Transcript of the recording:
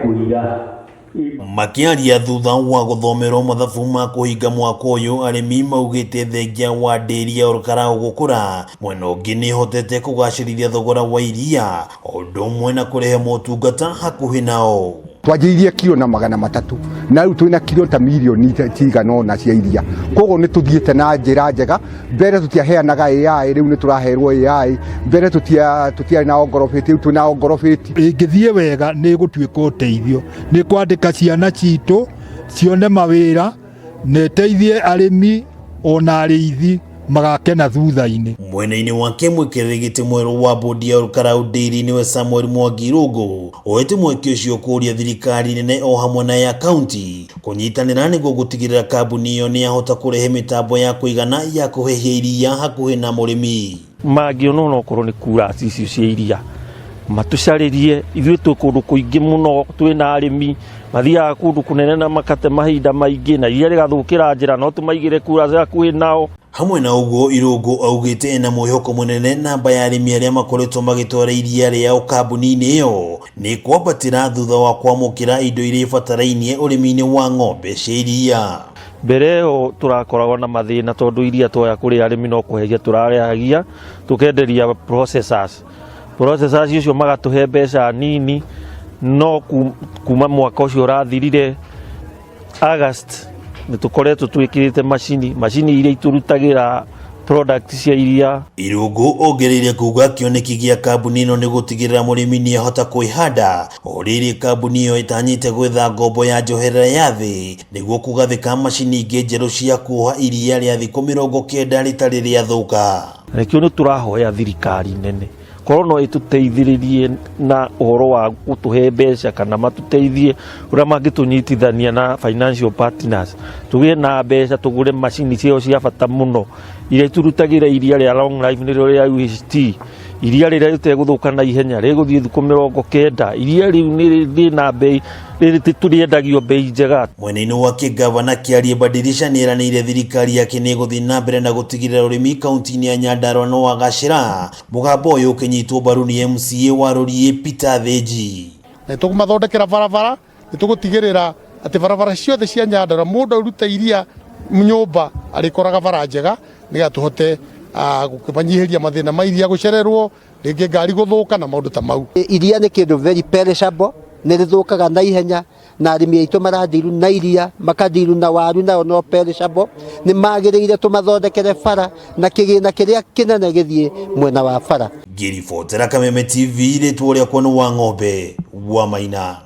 kuiga makiaria thutha wa guthomerwo mathabu ma kuhinga mwaka uyu arimi maugite thengia wa nderi ya Olkarau gukura mwena ungi ni hotete kugacirithia thogora wa iria undu umwe na kurehe motungata hakuhi nao. Twanjirie kilo na 300 na riu twina kilo ta milioni tigana na cia iria koguo ni tuthiete na njira njega mbere tutiaheanaga AI riu ni turaherwo AI mbere tutiari na ongorofeti riu twina ongorofeti ingithie wega ni gutuika uteithio ni kwandika ciana citu cione mawira ne teithie arimi ona ariithi magakena thutha-ini. Mwena-ini wake mwikirigite mweru wa bodi ya Olkarau Dairy niwe Samuel Mwangi Irungu oete mweke ucio kuria thirikari nene o hamwe na ya kaunti kunyitanira niguo gutigirira kambuni iyo ni yahota kurehe mitambo ya kuigana ya kuhehia iria hakuhi na murimi. Magi ono korwo ni kura icio cia iria matucaririe ithuĩ twĩ kũndũ kũingĩ mũno twĩna arĩmi mathiaga kũndũ kũnene na makate mahinda maingĩ na iria rĩgathũkĩra njĩra no tũmaigĩre kura hakuhĩ nao. Hamwe na uguo Irungu augite ena mwihoko munene namba ya arimi aria makoretwo magitwara iria riao kambuni-ini iyo ni kwambatira thutha wa kwamukira indo iria ibatarainie urimi-ini wa ng'ombe cia iria. Mbere o turakoragwo na mathina tondu iria twoya kuri arimi no kuheria turarehagia tukenderia processors icio magatuhe mbeca nini no kuma mwaka ucio urathirire August ni tukoretwo twikirite macini iria iturutagira product cia iria. Irungu ongereire kuga kioneki gia kambuni ino ni gutigirira murimi ni ahota kuihanda oriri kambuni iyo itanyite gwetha ngombo ya njoherera ya thi niguo kugathika macini ingi njeru cia kuoha iria ria thiku 90 ritari riathuka. Rekio ni turahoya thirikari nene korwo no ituteithiririe na uhoro wa gutuhe mbeca kana matuteithie uria mangitunyitithania na financial partners tugie na mbeca tugure macini cio cia bata muno iria turutagira iria ria long life niro ria UHT iria riria riteguthuka na ihenya riguthie thiku 90 iria riu ni na bei turiendagio bei njega. Mwena-ini wake gavana Kiarie Badirisha niranire thirikari yake ni guthii na mbere na gutigirira urimi kaunti-ini ya Nyandarua no wagacira mugambo uyu ukinyitwo mbaru ni MCA wa Rũriĩ Peter Thĩnji. Na tukumathondekera barabara nitugutigirira ati barabara ciothe cia Nyandarua mundu uruta iria nyumba arikoraga bara njega niga tuhote gukibanyihiria mathina ma iria gucererwo ringi ngari guthuka na maundu ta mau. Iria ni kindu very perishable ni rithukaga na ihenya na arimi aitu marathiru na iria makathiru na waru na no perishable ni magiriire tumathondekere bara na kigina kiria kinene githie mwena wa bara. Ngiribotera Kameme TV ritwo ria kwonu wa ng'ombe wa Maina.